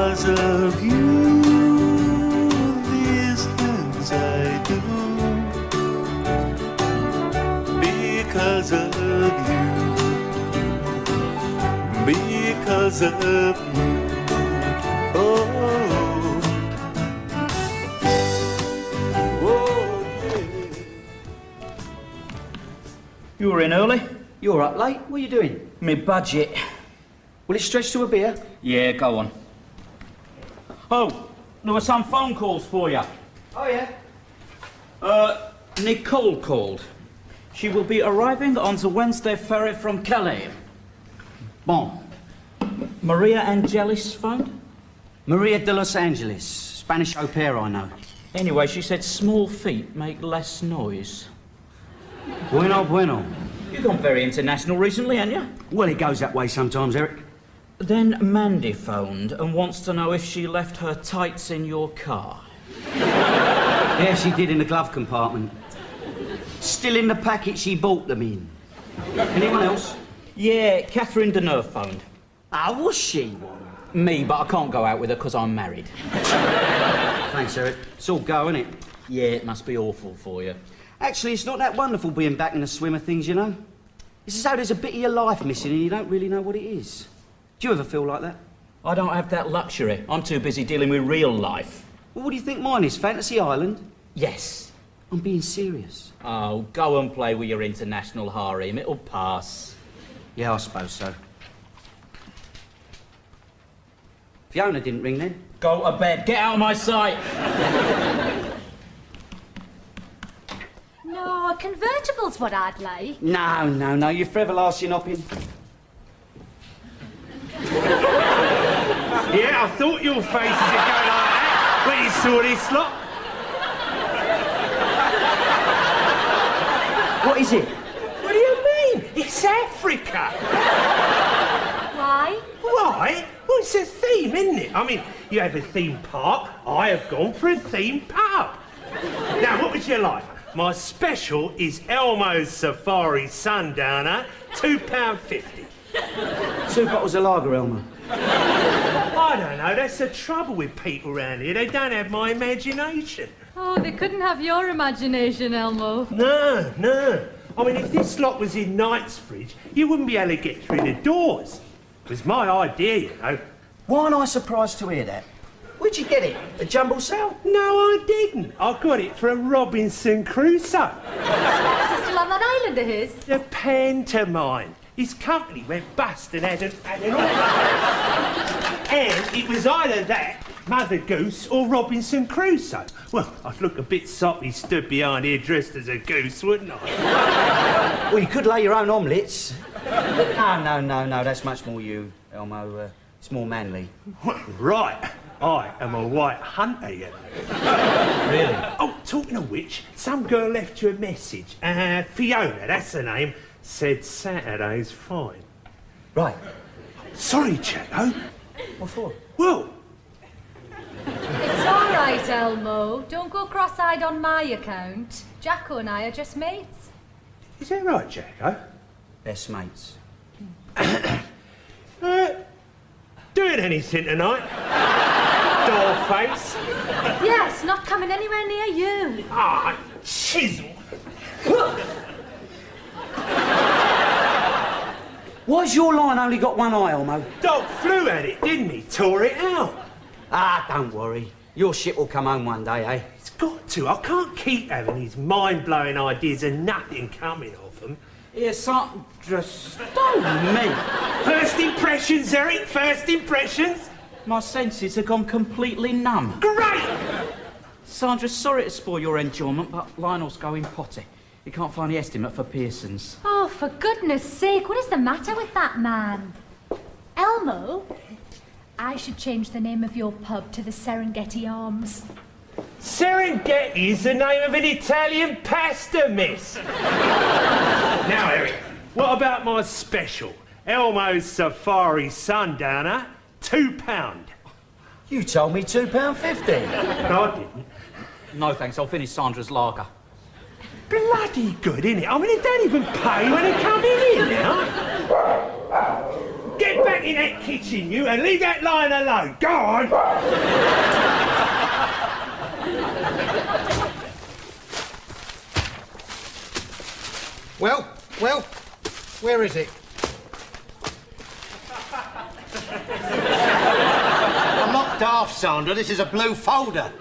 Because of you, these things I do. Because of you. Because of you. Oh, yeah. You were in early? You're up late. What are you doing? Me budget. Will it stretch to a beer? Yeah, go on. Oh, there were some phone calls for you. Oh, yeah? Nicole called. She will be arriving on the Wednesday ferry from Calais. Bon. Maria Angelis phoned? Maria de Los Angeles. Spanish au pair, I know. Anyway, she said small feet make less noise. Bueno, bueno. You've gone very international recently, haven't you? Well, it goes that way sometimes, Eric. Then Mandy phoned and wants to know if she left her tights in your car. Yeah, she did, in the glove compartment. Still in the packet she bought them in. Anyone else? Yeah, Catherine Deneuve phoned. Ah, was she? Me, but I can't go out with her because I'm married. Thanks, Eric. It's all go, isn't it? Yeah, it must be awful for you. Actually, it's not that wonderful being back in the swing of things, you know. It's as though there's a bit of your life missing and you don't really know what it is. Do you ever feel like that? I don't have that luxury. I'm too busy dealing with real life. Well, what do you think mine is? Fantasy Island? Yes. I'm being serious. Oh, go and play with your international harem. It'll pass. Yeah, I suppose so. Fiona didn't ring then? Go to bed. Get out of my sight. No, a convertible's what I'd like. No. You're for everlasting hopping. Yeah, I thought your faces would go like that when you saw this lot. What is it? What do you mean? It's Africa. Why? Why? Well, it's a theme, isn't it? I mean, you have a theme park, I have gone for a theme pub. Now, what would you like? My special is Elmo's Safari Sundowner, £2.50. 2 bottles of lager, Elmo. I don't know, that's the trouble with people around here. They don't have my imagination. Oh, they couldn't have your imagination, Elmo. No. I mean, if this lot was in Knightsbridge, you wouldn't be able to get through the doors. It was my idea, you know. Why am I surprised to hear that? Where'd you get it? A jumble sale? No, I didn't. I got it from Robinson Crusoe. Is it still on that island of his? The pantomime. His company went bust and had an auction. And it was either that, Mother Goose, or Robinson Crusoe. Well, I'd look a bit soppy stood behind here dressed as a goose, wouldn't I? Well, you could lay your own omelettes. No, that's much more you, Elmo. It's more manly. Right. I am a white hunter, you know. Really? Oh, talking of which, some girl left you a message. Fiona, that's her name, said Saturday's fine. Right. Sorry, Jacko. What for? Well... It's all right, Elmo. Don't go cross-eyed on my account. Jacko and I are just mates. Is that right, Jacko? Best mates. Doing anything tonight? Dollface? Yes, not coming anywhere near you. Ah, chisel. Why's your line only got one eye, Elmo? Dog flew at it, didn't he? Tore it out. Ah, don't worry. Your ship will come home one day, eh? It's got to. I can't keep having these mind-blowing ideas and nothing coming of them. Yeah, Sandra stole me. First impressions, Eric, first impressions. My senses have gone completely numb. Great! Sandra, sorry to spoil your enjoyment, but Lionel's going potty. He can't find the estimate for Pearson's. Oh, for goodness sake, what is the matter with that man? Elmo, I should change the name of your pub to the Serengeti Arms. Serengeti is the name of an Italian pasta, miss. Now, Eric, what about my special? Elmo's Safari Sundowner, £2. You told me £2.50. No, I didn't. No, thanks. I'll finish Sandra's lager. Bloody good, innit? I mean, they don't even pay when they come in here now. Get back back in that kitchen, you, and leave that lion alone. Go on. Well, where is it? I'm not daft, Sandra. This is a blue folder.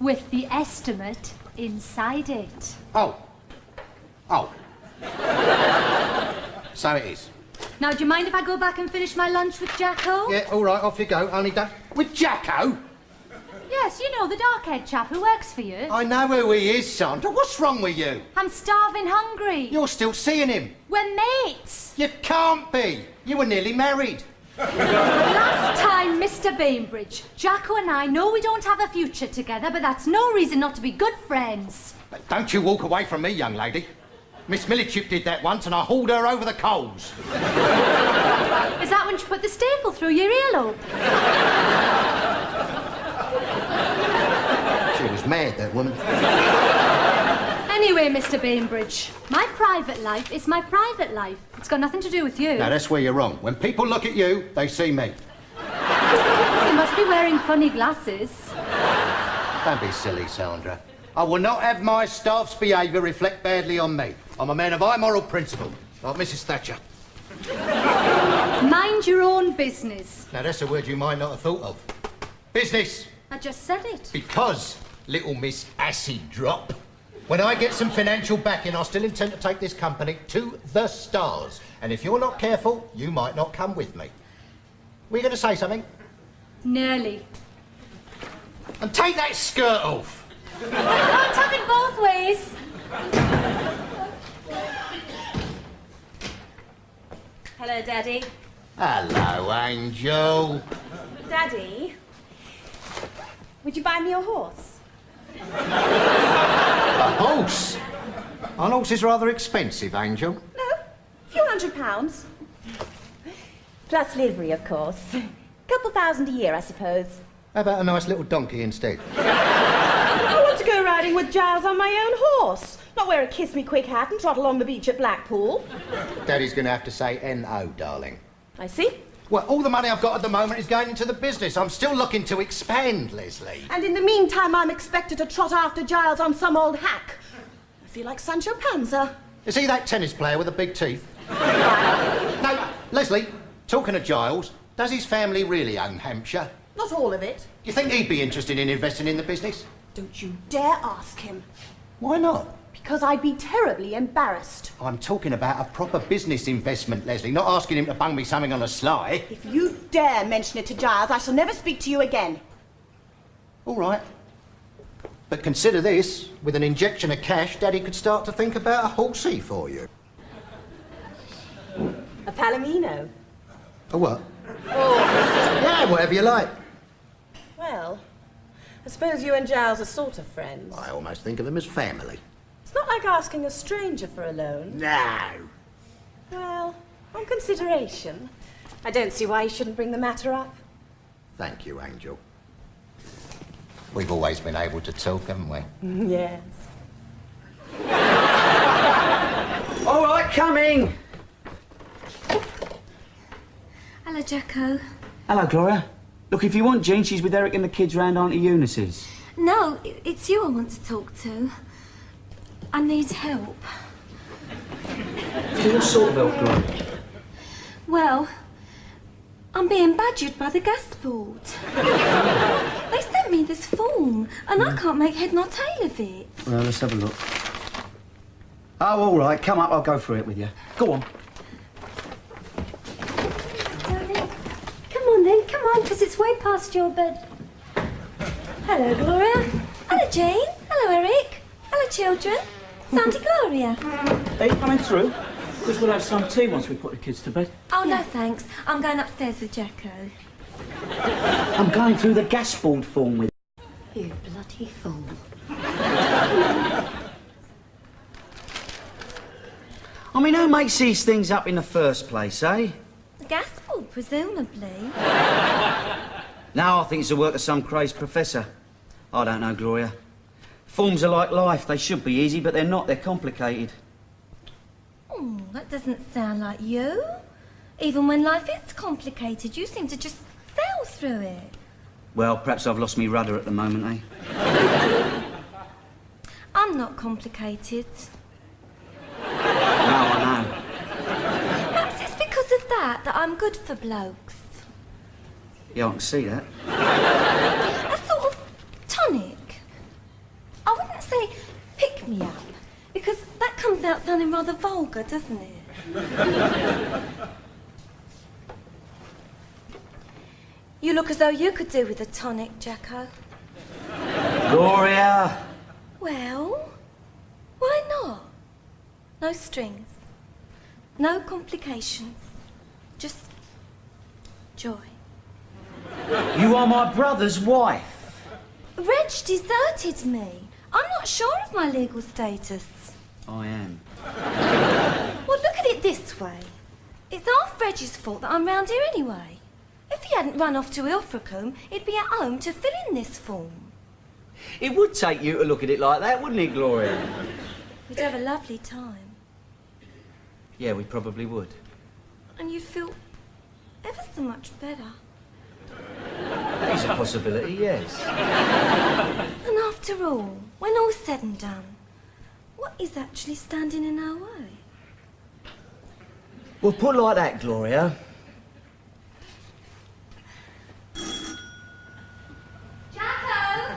With the estimate inside it. Oh. So it is. Now, do you mind if I go back and finish my lunch with Jacko? Yeah, all right, off you go. Only don't... With Jacko? Yes, you know, the dark-haired chap who works for you. I know who he is, Sandra. What's wrong with you? I'm starving hungry. You're still seeing him. We're mates. You can't be. You were nearly married. Last time, Mr. Bainbridge, Jacko and I know we don't have a future together, but that's no reason not to be good friends. But don't you walk away from me, young lady. Miss Millichip did that once and I hauled her over the coals. Is that when she put the staple through your earlobe? She was mad, that woman. Anyway, Mr. Bainbridge, my private life is my private life. It's got nothing to do with you. Now, that's where you're wrong. When people look at you, they see me. You must be wearing funny glasses. Don't be silly, Sandra. I will not have my staff's behaviour reflect badly on me. I'm a man of high moral principle, like Mrs. Thatcher. Mind your own business. Now, that's a word you might not have thought of. Business. I just said it. Because, little Miss Acid Drop, when I get some financial backing, I still intend to take this company to the stars. And if you're not careful, you might not come with me. Were you going to say something? Nearly. And take that skirt off. I can't have it both ways. Hello, Daddy. Hello, Angel. Daddy, would you buy me a horse? A horse? An horse is rather expensive, Angel. No, a few £100. Plus livery, of course. Couple thousand a year, I suppose. How about a nice little donkey instead? I want to go riding with Giles on my own horse. Not wear a kiss-me-quick hat and trot along the beach at Blackpool. Daddy's going to have to say N.O., darling. I see. Well, all the money I've got at the moment is going into the business. I'm still looking to expand, Leslie. And in the meantime, I'm expected to trot after Giles on some old hack. I feel like Sancho Panza. Is he that tennis player with the big teeth? No, Leslie, talking of Giles, does his family really own Hampshire? Not all of it. Do you think he'd be interested in investing in the business? Don't you dare ask him. Why not? Because I'd be terribly embarrassed. I'm talking about a proper business investment, Leslie, not asking him to bung me something on the sly. If you dare mention it to Giles, I shall never speak to you again. All right. But consider this, with an injection of cash, Daddy could start to think about a horsey for you. A palomino? A what? Oh, Yeah, whatever you like. well, I suppose you and Giles are sort of friends. I almost think of them as family. It's not like asking a stranger for a loan. No. Well, on consideration, I don't see why you shouldn't bring the matter up. Thank you, Angel. We've always been able to talk, haven't we? Yes. All right, coming. Hello, Jacko. Hello, Gloria. Look, if you want Jean, she's with Eric and the kids round Auntie Eunice's. No, it's you I want to talk to. I need help. What sort of help, Gloria? Well, I'm being badgered by the gas board. They sent me this form, and I can't make head nor tail of it. Well, let's have a look. Oh, all right. Come up. I'll go through it with you. Go on. Darling, come on then, come on, because it's way past your bed. Hello, Gloria. Hello, Jane. Hello, Eric. Hello, children. It's Auntie Gloria. Are you coming through? Because we'll have some tea once we put the kids to bed. Oh, no, thanks. I'm going upstairs with Jacko. I'm going through the gas board form with You bloody fool. I mean, who makes these things up in the first place, eh? The gas board, presumably. Now I think it's the work of some crazed professor. I don't know, Gloria. Forms are like life. They should be easy, but they're not. They're complicated. Oh, that doesn't sound like you. Even when life is complicated, you seem to just sail through it. Well, perhaps I've lost me rudder at the moment, eh? I'm not complicated. No, I know. Perhaps it's because of that I'm good for blokes. Yeah, I can see that. A sort of tonic. I wouldn't say pick-me-up, because that comes out sounding rather vulgar, doesn't it? You look as though you could do with a tonic, Jacko. Gloria! Well, why not? No strings, no complications, just joy. You are my brother's wife. Reg deserted me. I'm not sure of my legal status. I am. Well, look at it this way. It's half Reg's fault that I'm round here anyway. If he hadn't run off to Ilfracombe, he'd be at home to fill in this form. It would take you to look at it like that, wouldn't it, Gloria? We'd have a lovely time. Yeah, we probably would. And you'd feel ever so much better. That is a possibility, yes. And after all, when all's said and done, what is actually standing in our way? Well, put like that, Gloria. Jacko!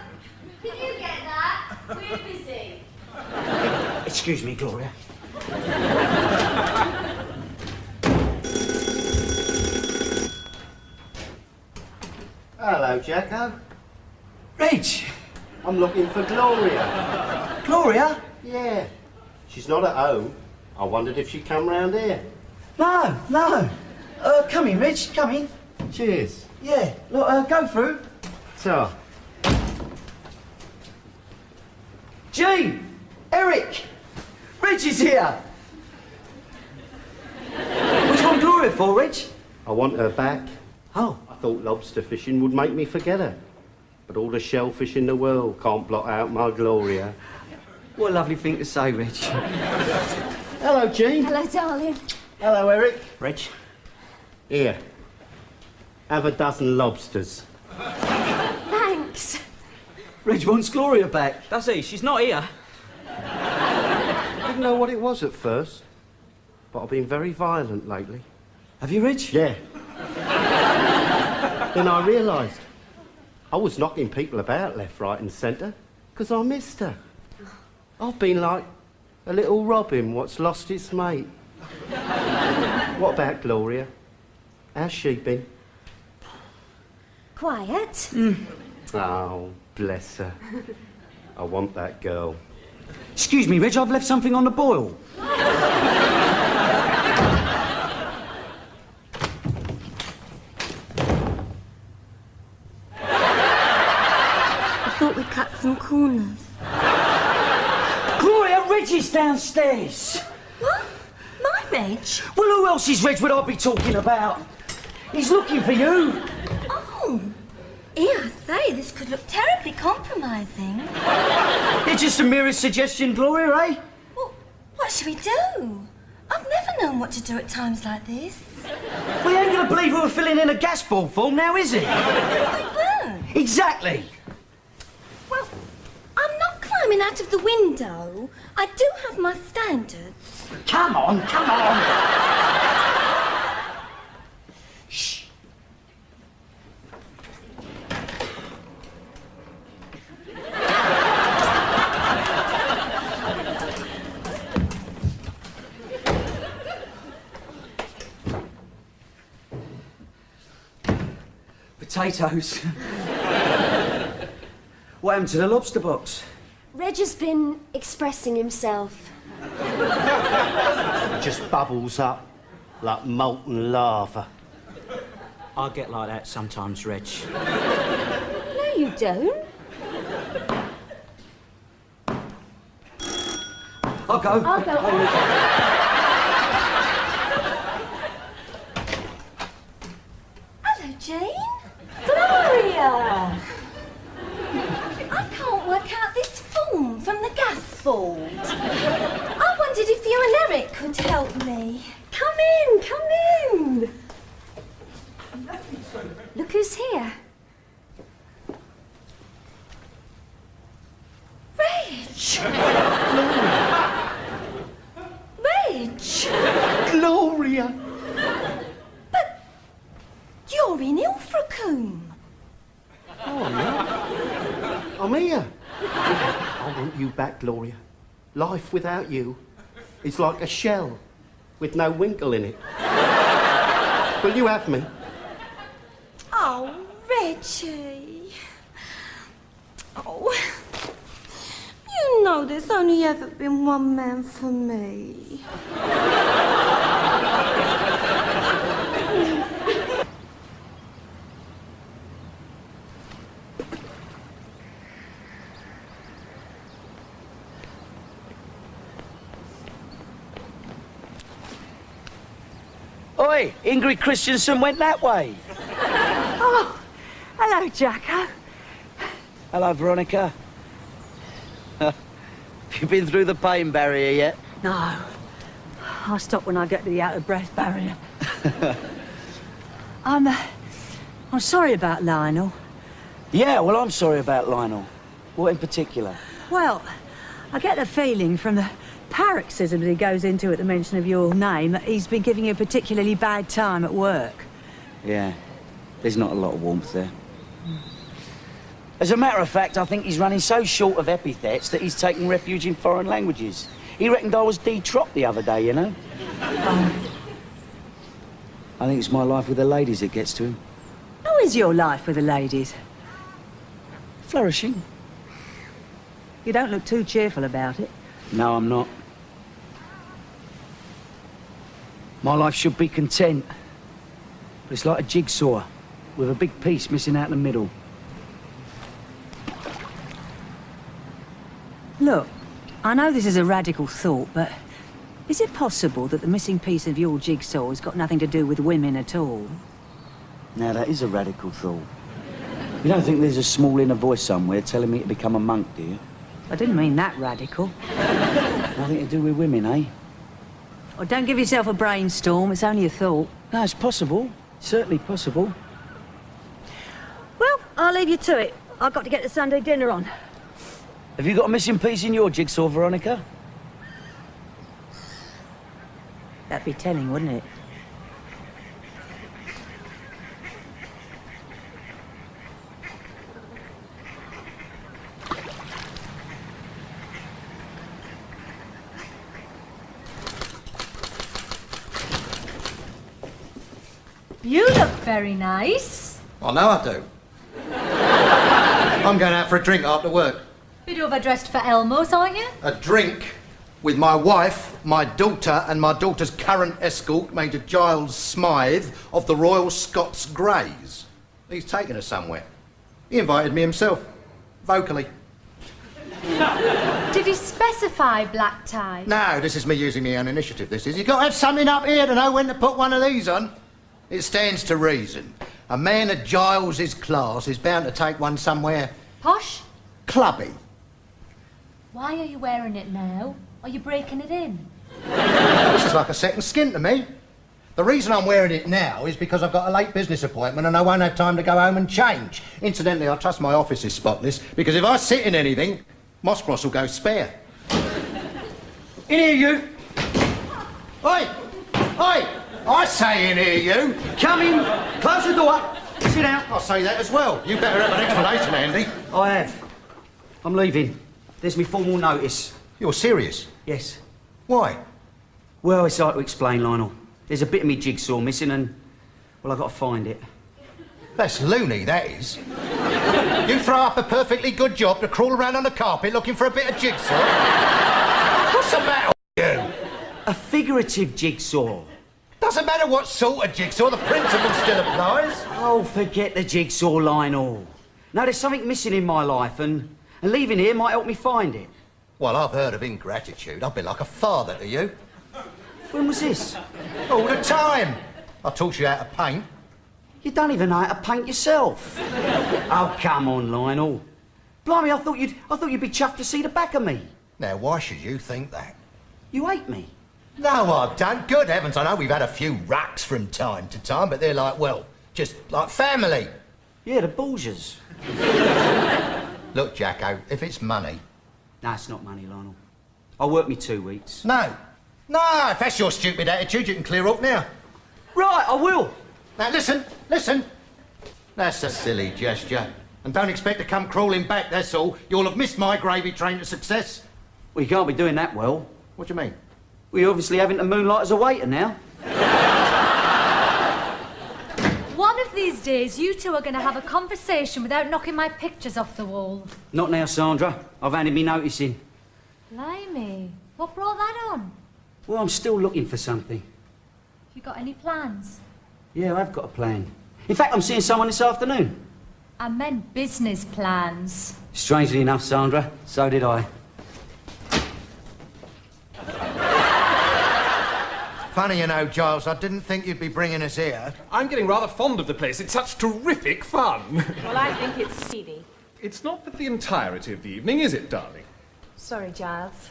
Can you get that? We're busy. Excuse me, Gloria. Hello, Jacko. Reg! I'm looking for Gloria. Gloria? Yeah. She's not at home. I wondered if she'd come round here. No, no. Come in, Reg, come in. Cheers. Yeah, look, go through. So, Jean! Eric! Reg is here! Which one Gloria for, Reg? I want her back. Oh. I thought lobster fishing would make me forget her. But all the shellfish in the world can't blot out my Gloria. What a lovely thing to say, Reg. Hello, Jean. Hello, darling. Hello, Eric. Reg? Here. Have a dozen lobsters. Thanks. Reg wants Gloria back. Does he? She's not here. Didn't know what it was at first, but I've been very violent lately. Have you, Reg? Yeah. Then I realised I was knocking people about left, right and centre because I missed her. I've been like a little robin what's lost its mate. What about Gloria? How's she been? Quiet. Oh, bless her. I want that girl. Excuse me, Reg, I've left something on the boil. I thought we'd cut some corners. Gloria, Reg is downstairs. What? My Reg? Well, who else's Reg would I be talking about? He's looking for you. Oh, here I say, this could look terribly compromising. It's just the merest suggestion, Gloria, eh? Well, what should we do? I've never known what to do at times like this. We ain't gonna believe who we're filling in a gas ball for now, is it? We won't. Exactly. Well, I'm not climbing out of the window. I do have my standards. Come on, come on. Shh. Potatoes. What happened to the lobster box? Reg has been expressing himself. It just bubbles up like molten lava. I get like that sometimes, Reg. No, you don't. I'll go. I'll go. Hello, Jane. Gloria! I can't work out this form from the gas board. I wondered if you and Eric could help me. Come in, come in. Gloria! But you're in Ilfracombe. Oh, yeah. I'm here. I want you back, Gloria. Life without you is like a shell with no winkle in it. Will you have me? Oh, Reggie. Oh, you know there's only ever been one man for me. Oi, Ingrid Christensen went that way. Oh, hello, Jacko. Hello, Veronica. Have you been through the pain barrier yet? No. I'll stop when I get to the out-of-breath barrier. I'm sorry about Lionel. Yeah, well, I'm sorry about Lionel. What in particular? Well, I get the feeling from the paroxysms he goes into at the mention of your name that he's been giving you a particularly bad time at work. Yeah, there's not a lot of warmth there. As a matter of fact, I think he's running so short of epithets that he's taking refuge in foreign languages. He reckoned I was de-trop the other day, you know? I think it's my life with the ladies that gets to him. How is your life with the ladies? Flourishing. You don't look too cheerful about it. No, I'm not. My life should be content. But it's like a jigsaw, with a big piece missing out in the middle. Look, I know this is a radical thought, but is it possible that the missing piece of your jigsaw has got nothing to do with women at all? Now, that is a radical thought. You don't think there's a small inner voice somewhere telling me to become a monk, do you? I didn't mean that radical. Nothing to do with women, eh? Well, don't give yourself a brainstorm, it's only a thought. No, it's possible. Certainly possible. Well, I'll leave you to it. I've got to get the Sunday dinner on. Have you got a missing piece in your jigsaw, Veronica? That'd be telling, wouldn't it? You look very nice. I know I do. I'm going out for a drink after work. Bit overdressed for Elmo's, aren't you? A drink with my wife, my daughter, and my daughter's current escort, Major Giles Smythe of the Royal Scots Greys. He's taken us somewhere. He invited me himself, vocally. Did he specify black tie? No, this is me using my own initiative, this is. You've got to have something up here to know when to put one of these on. It stands to reason. A man of Giles's class is bound to take one somewhere... Posh? clubby. Why are you wearing it now? Are you breaking it in? This is like a second skin to me. The reason I'm wearing it now is because I've got a late business appointment and I won't have time to go home and change. Incidentally, I trust my office is spotless, because if I sit in anything, Moss Bros will go spare. In here, you! Oi! Oi! I say in here, you! Come in, close the door, sit down. I'll say that as well. You better have an explanation, Andy. I have. I'm leaving. There's me formal notice. You're serious? Yes. Why? Well, it's hard to explain, Lionel. There's a bit of me jigsaw missing and, well, I've got to find it. That's loony, that is. You throw up a perfectly good job to crawl around on the carpet looking for a bit of jigsaw? What's the matter with you? A figurative jigsaw. Doesn't matter what sort of jigsaw, the principle still applies. Oh, forget the jigsaw, Lionel. No, there's something missing in my life and leaving here might help me find it. Well, I've heard of ingratitude. I've been like a father to you. When was this? All the time. I taught you how to paint. You don't even know how to paint yourself. Oh, come on, Lionel. Blimey, I thought you'd be chuffed to see the back of me. Now, why should you think that? You hate me. No, I don't. Good heavens, I know we've had a few rucks from time to time, but they're like, well, just like family. Yeah, the Borgias. Look, Jacko, if it's money... No, it's not money, Lionel. I worked me 2 weeks. No, No, if that's your stupid attitude, you can clear off now. Right, I will. Now listen, listen. That's a silly gesture. And don't expect to come crawling back, that's all. You'll have missed my gravy train to success. Well, you can't be doing that well. What do you mean? Well, you're obviously having to moonlight as a waiter now. One of these days, you two are going to have a conversation without knocking my pictures off the wall. Not now, Sandra. I've handed me noticing. Blimey, what brought that on? Well, I'm still looking for something. You got any plans? Yeah, I've got a plan. In fact, I'm seeing someone this afternoon. I meant business plans. Strangely enough, Sandra, so did I. Funny, you know, Giles, I didn't think you'd be bringing us here. I'm getting rather fond of the place. It's such terrific fun. Well, I think it's seedy. It's not for the entirety of the evening, is it, darling? Sorry, Giles.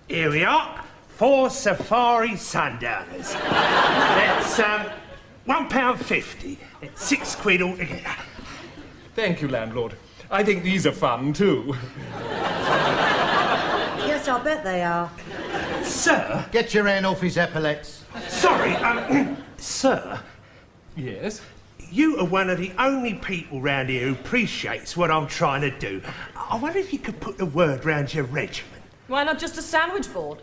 Here we are, 4 safari sundowners. That's £1.50. It's 6 quid altogether. Thank you, landlord. I think these are fun, too. Yes, I bet they are. Sir? Get your hand off his epaulets. Sorry, sir? Yes? You are one of the only people round here who appreciates what I'm trying to do. I wonder if you could put the word round your regiment. Why not just a sandwich board?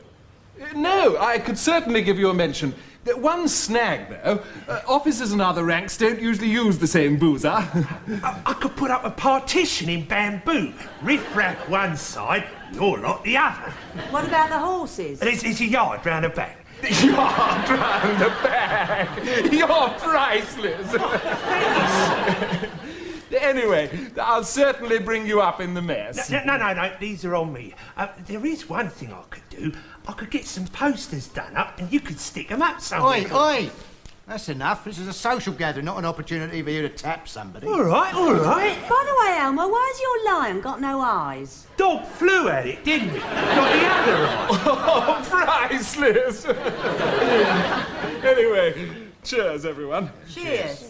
No, I could certainly give you a mention. One snag, though. Officers and other ranks don't usually use the same boozer. I could put up a partition in bamboo. Riff-raff one side, your lot the other. What about the horses? There's a yard round the back. Yard round the back! You're priceless! Anyway, I'll certainly bring you up in the mess. No, these are on me. There is one thing I could do. I could get some posters done up and you could stick them up somewhere. Oi! That's enough. This is a social gathering, not an opportunity for you to tap somebody. All right. By the way, Elmer, why's your lion got no eyes? Dog flew at it, didn't it? Got the other eye. Oh, priceless! Anyway, cheers, everyone. Cheers.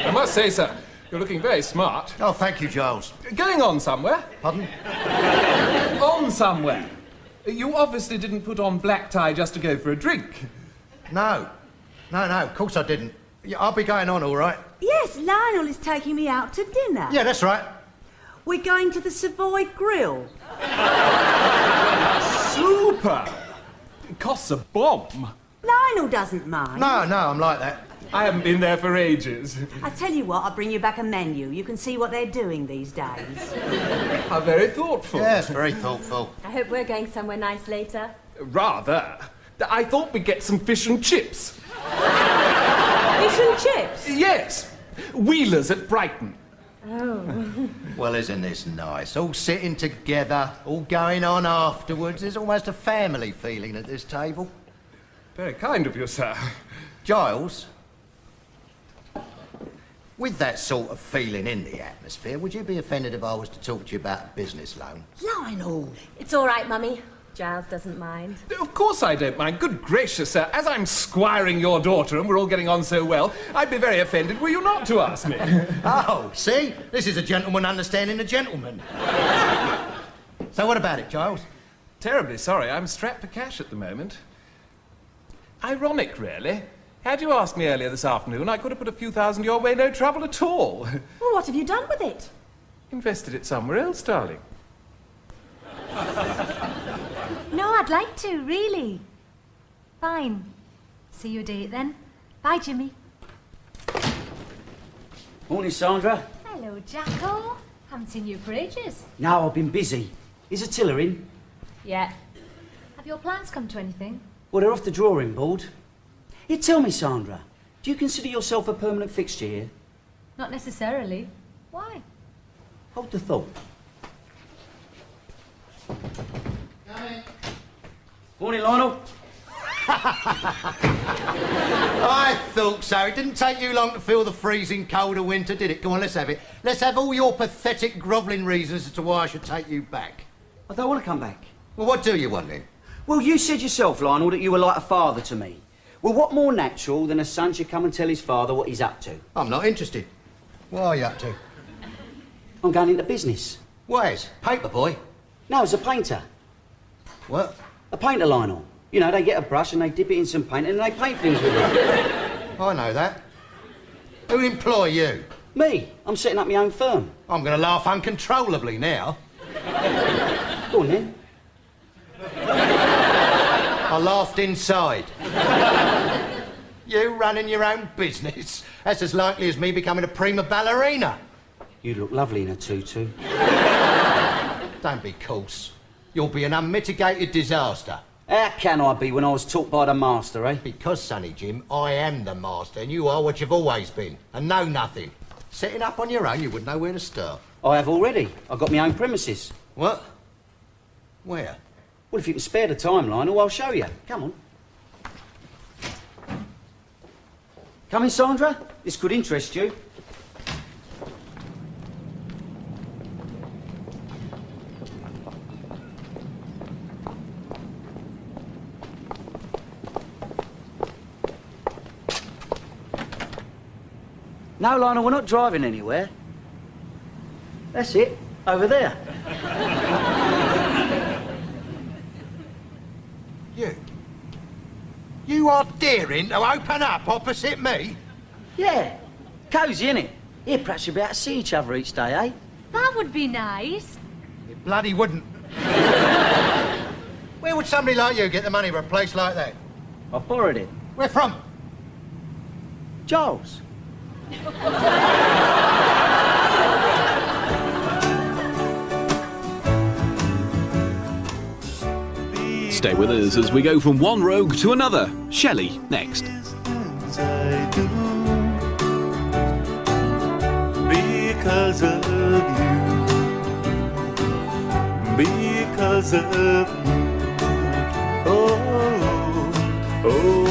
I must say, sir, you're looking very smart. Oh, thank you, Giles. Going on somewhere? Pardon? On somewhere. You obviously didn't put on black tie just to go for a drink. No, of course I didn't. Yeah, I'll be going on, all right? Yes, Lionel is taking me out to dinner. Yeah, that's right. We're going to the Savoy Grill. Super! It costs a bomb. Lionel doesn't mind. No, I'm like that. I haven't been there for ages. I tell you what, I'll bring you back a menu. You can see what they're doing these days. How very thoughtful. Yes, very thoughtful. I hope we're going somewhere nice later. Rather. I thought we'd get some fish and chips. Fish and chips? Yes. Wheelers at Brighton. Oh. Well, isn't this nice? All sitting together, all going on afterwards. There's almost a family feeling at this table. Very kind of you, sir. Giles, with that sort of feeling in the atmosphere, would you be offended if I was to talk to you about a business loan? Lionel! It's all right, Mummy. Giles doesn't mind. Of course I don't mind. Good gracious, sir. As I'm squiring your daughter and we're all getting on so well, I'd be very offended were you not to ask me. Oh, see? This is a gentleman understanding a gentleman. So what about it, Giles? Terribly sorry. I'm strapped for cash at the moment. Ironic, really. Had you asked me earlier this afternoon, I could have put a few thousand your way, no trouble at all. Well, what have you done with it? Invested it somewhere else, darling. No, I'd like to, really. Fine. See you a date then. Bye, Jimmy. Morning, Sandra. Hello, Jacko. Haven't seen you for ages. No, I've been busy. Is Attila in? Yeah. Have your plans come to anything? Well, they're off the drawing board. You tell me, Sandra, do you consider yourself a permanent fixture here? Not necessarily. Why? Hold the thought. Morning, Lionel. I thought so. It didn't take you long to feel the freezing cold of winter, did it? Go on, let's have it. Let's have all your pathetic, grovelling reasons as to why I should take you back. I don't want to come back. Well, what do you want then? Well, you said yourself, Lionel, that you were like a father to me. Well, what more natural than a son should come and tell his father what he's up to? I'm not interested. What are you up to? I'm going into business. Where's? Paperboy? No, as a painter. What? A painter, Lionel. You know, they get a brush and they dip it in some paint and they paint things with it. I know that. Who'd employ you? Me. I'm setting up my own firm. I'm going to laugh uncontrollably now. Go on, then. I laughed inside. You running your own business? That's as likely as me becoming a prima ballerina. You look lovely in a tutu. Don't be coarse. You'll be an unmitigated disaster. How can I be when I was taught by the master, eh? Because, Sonny Jim, I am the master and you are what you've always been and know nothing. Setting up on your own, you wouldn't know where to start. I have already. I've got my own premises. What? Where? Well, if you can spare the time, Lionel, I'll show you. Come on. Come in, Sandra. This could interest you. No, Lionel, we're not driving anywhere. That's it, over there. You are daring to open up opposite me? Yeah, cosy, innit? Here, perhaps you'll be able to see each other each day, eh? That would be nice. It bloody wouldn't. Where would somebody like you get the money for a place like that? I borrowed it. Where from? Giles. Stay with us as we go from one rogue to another. Shelley, next. I do because of you, because of you. Oh, oh.